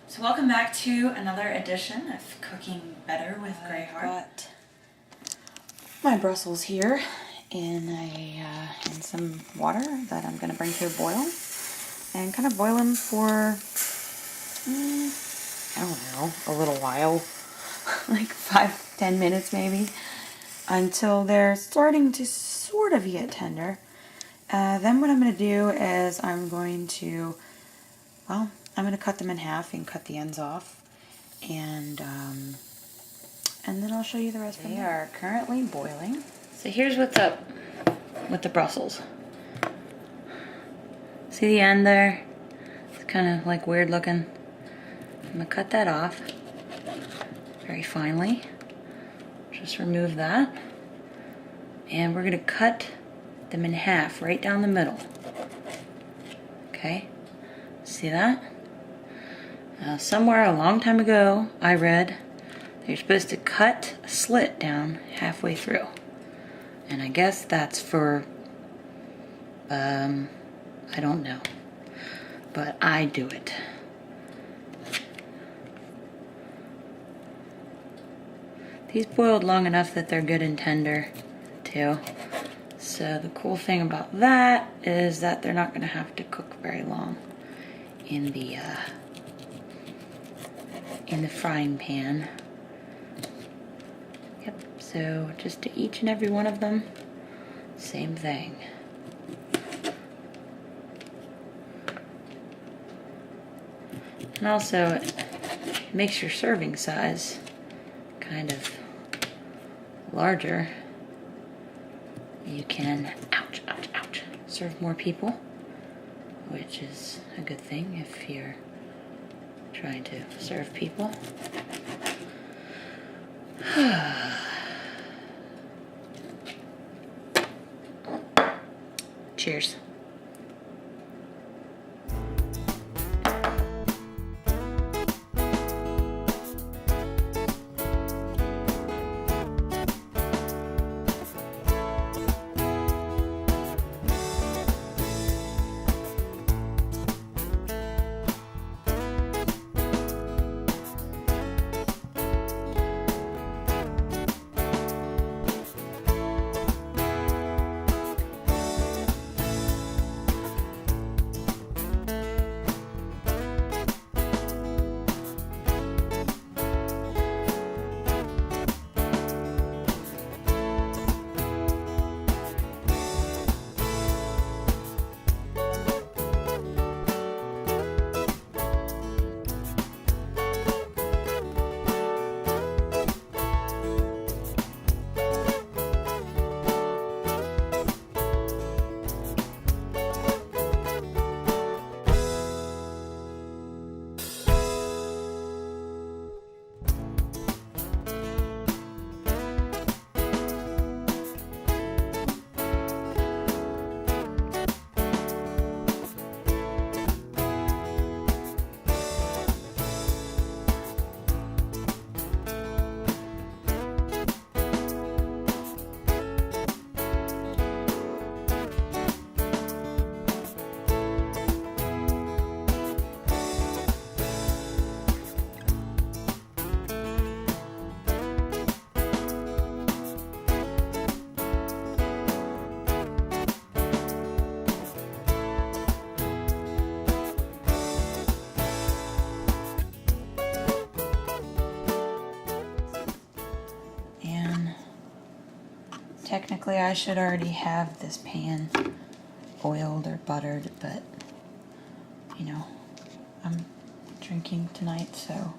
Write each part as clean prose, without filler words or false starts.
So welcome back to another edition of Cooking Better with Grayharp. Got my Brussels here in some water that I'm going to bring to a boil, and kind of boil them for I don't know, a little while, like 5-10 minutes maybe, until they're starting to sort of get tender. Then what I'm going to do is I'm going to cut them in half and cut the ends off, and then I'll show you the rest. They are currently boiling. So here's what's up with the Brussels. See the end there? It's kind of like weird looking. I'm going to cut that off very finely. Just remove that. And we're going to cut them in half right down the middle. Okay? See that? Somewhere a long time ago, I read that you're supposed to cut a slit down halfway through. And I guess that's for, I don't know. But I do it. These boiled long enough that they're good and tender, too. So the cool thing about that is that they're not going to have to cook very long in the frying pan. Yep, so just to each and every one of them, same thing. And also, it makes your serving size kind of larger. You can, ouch, serve more people, which is a good thing if you're trying to serve people. Cheers. Technically, I should already have this pan oiled or buttered, but, you know, I'm drinking tonight, so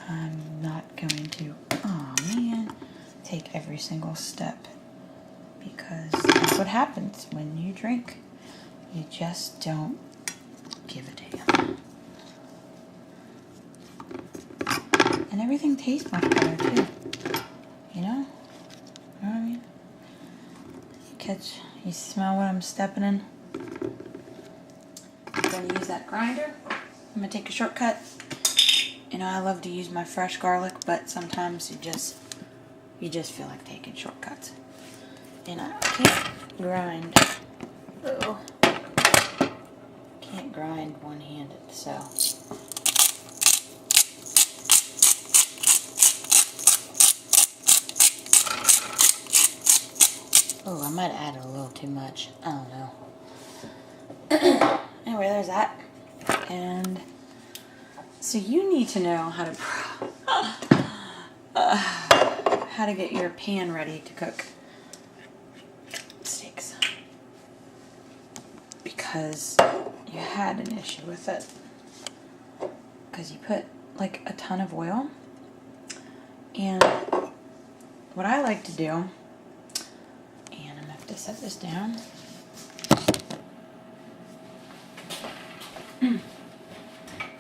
I'm not going to, take every single step, because that's what happens when you drink. You just don't give a damn. And everything tastes much better, too. You know? You know what I mean? You smell what I'm stepping in? I'm going to use that grinder. I'm going to take a shortcut. You know, I love to use my fresh garlic, but sometimes you just feel like taking shortcuts. And I can't grind. Can't grind one-handed, so Oh, I might add a little too much. I don't know. Anyway, there's that. And so you need to know how to get your pan ready to cook steaks, because you had an issue with it because you put like a ton of oil. And what I like to do, and I'm gonna have to set this down.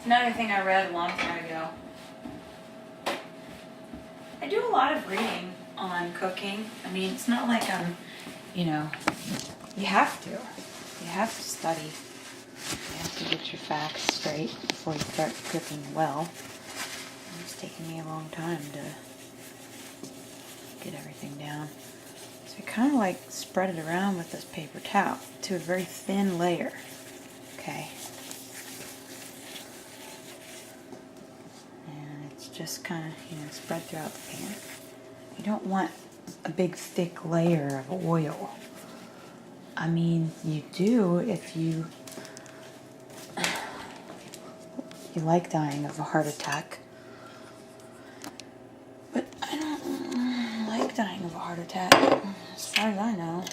Another thing I read a long time ago. I do a lot of reading on cooking. I mean, it's not like I'm, you know, you have to. You have to study. You have to get your facts straight before you start cooking well. It's taken me a long time to get everything down. So I kind of like spread it around with this paper towel to a very thin layer. Okay. Just kind of, you know, spread throughout the pan. You don't want a big thick layer of oil. I mean, you do if you like dying of a heart attack. But I don't like dying of a heart attack, as far as I know.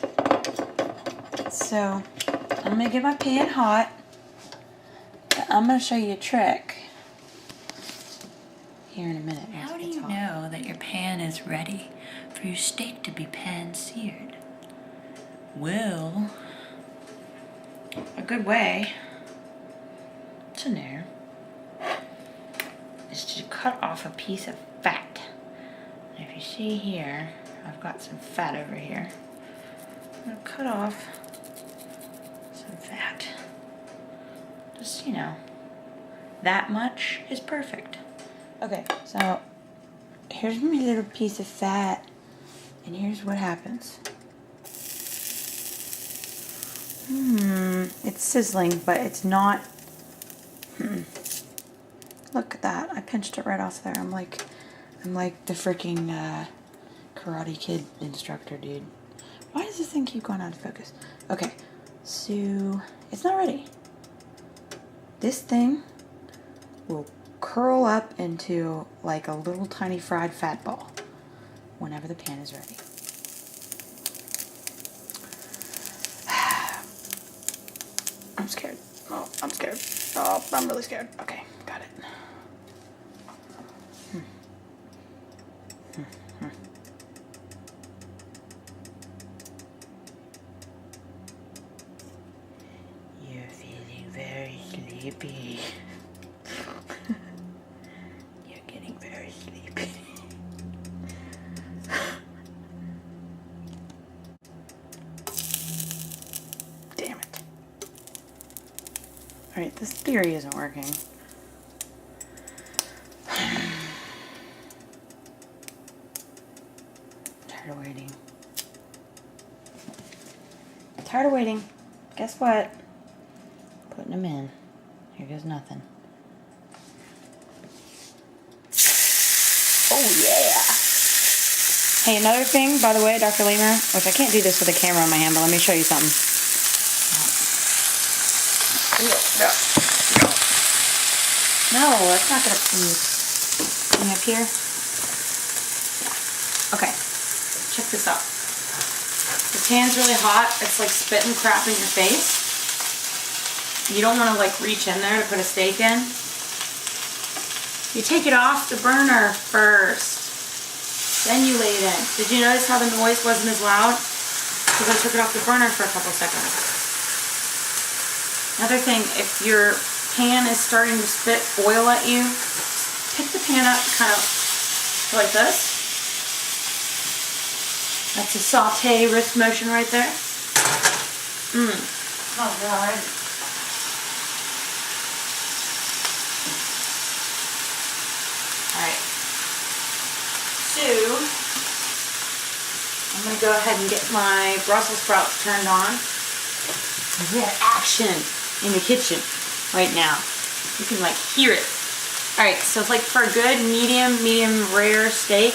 So, I'm going to get my pan hot. I'm going to show you a trick here in a minute. How do you know that your pan is ready for your steak to be pan-seared? Well, a good way to know is to cut off a piece of fat. And if you see here, I've got some fat over here. I'm going to cut off some fat. Just, you know, that much is perfect. Okay, so here's my little piece of fat, and here's what happens. It's sizzling, but it's not. Look at that! I pinched it right off there. I'm like the freaking Karate Kid instructor, dude. Why does this thing keep going out of focus? Okay, so it's not ready. This thing will curl up into like a little tiny fried fat ball whenever the pan is ready. I'm scared. Oh, I'm scared. Oh, I'm really scared. Okay, got it. You're feeling very sleepy. You're getting very sleepy. Damn it. Alright, this theory isn't working. Tired of waiting. Tired of waiting. Guess what? Putting them in. Here goes nothing. Oh yeah! Hey, another thing, by the way, Dr. Lemur, which I can't do this with a camera on my hand, but let me show you something. No, that's not gonna please. Coming up here. Okay, check this out. The pan's really hot. It's like spitting crap in your face. You don't want to like reach in there to put a steak in. You take it off the burner first. Then you lay it in. Did you notice how the noise wasn't as loud? Because I took it off the burner for a couple seconds. Another thing, if your pan is starting to spit oil at you, pick the pan up kind of like this. That's a saute wrist motion right there. Oh God. Alright. So, I'm going to go ahead and get my Brussels sprouts turned on. We have action in the kitchen right now. You can like hear it. Alright, so it's like for a good medium rare steak.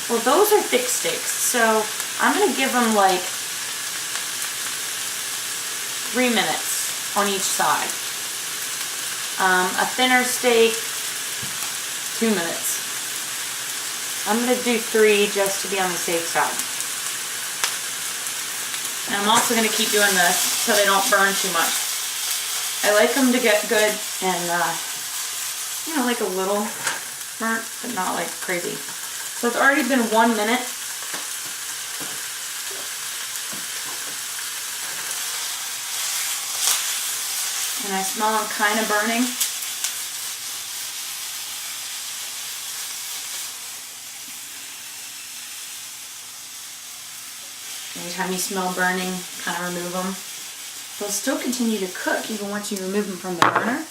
Well, those are thick steaks, so I'm going to give them like 3 minutes on each side. A thinner steak, 2 minutes. I'm going to do 3 just to be on the safe side. And I'm also going to keep doing this so they don't burn too much. I like them to get good and, you know, like a little burnt, but not like crazy. So it's already been 1 minute. And I smell them kind of burning. Anytime you smell burning, kind of remove them. They'll still continue to cook even once you remove them from the burner.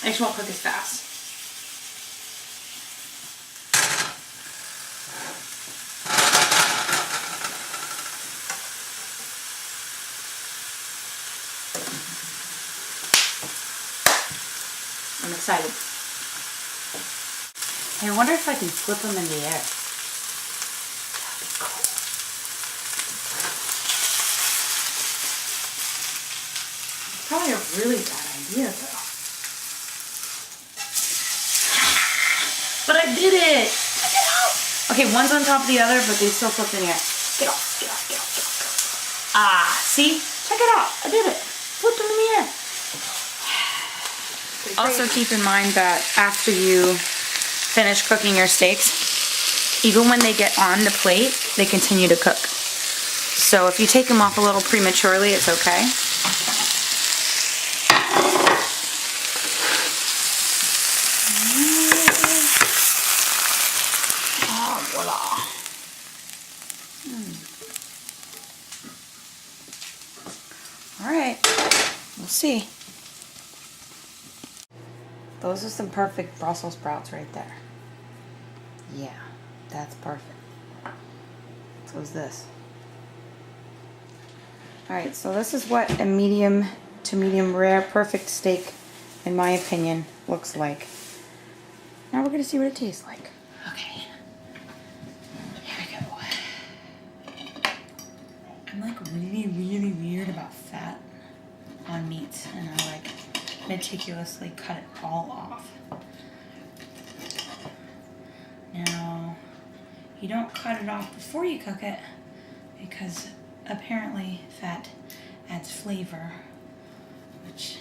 They just won't cook as fast. I'm excited. Hey, I wonder if I can flip them in the air. That'd be cool. It's probably a really bad idea, though. But I did it! Check it out! Okay, one's on top of the other, but they still flip in the air. Get off, get off, get off, get off. Ah, see? Check it out. I did it. Flipped them in the air. Also keep in mind that after you finish cooking your steaks, even when they get on the plate, they continue to cook. So if you take them off a little prematurely, it's okay. Oh, voila. All right, we'll see. Those are some perfect Brussels sprouts right there. Yeah, that's perfect. So is this. Alright, so this is what a medium to medium rare perfect steak, in my opinion, looks like. Now we're going to see what it tastes like. Okay. Here we go. I'm like really weird about fat on meats, and I like meticulously cut it all off. Now, you don't cut it off before you cook it because apparently fat adds flavor, which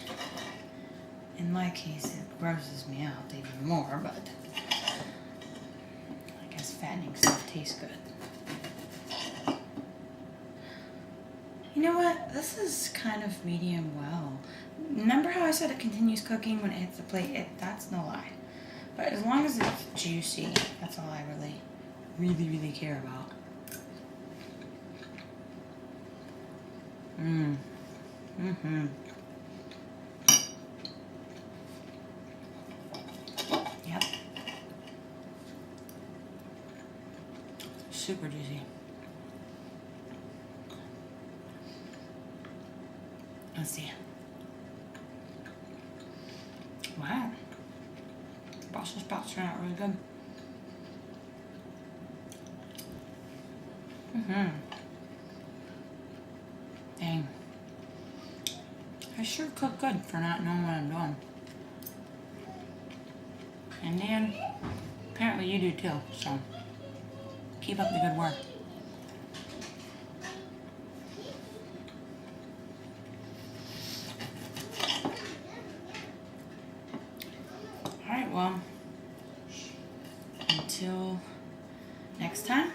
in my case it grosses me out even more, but I guess fattening stuff tastes good. You know what? This is kind of medium well. Remember how I said it continues cooking when it hits the plate? That's no lie. But as long as it's juicy, that's all I really care about. Yep. Super juicy. Let's see. Wow. Brussels sprouts turn out really good. Dang. I sure cook good for not knowing what I'm doing. And Dan, apparently you do too, so keep up the good work. Alright, well, until next time.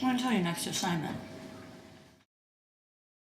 I want to tell you next assignment.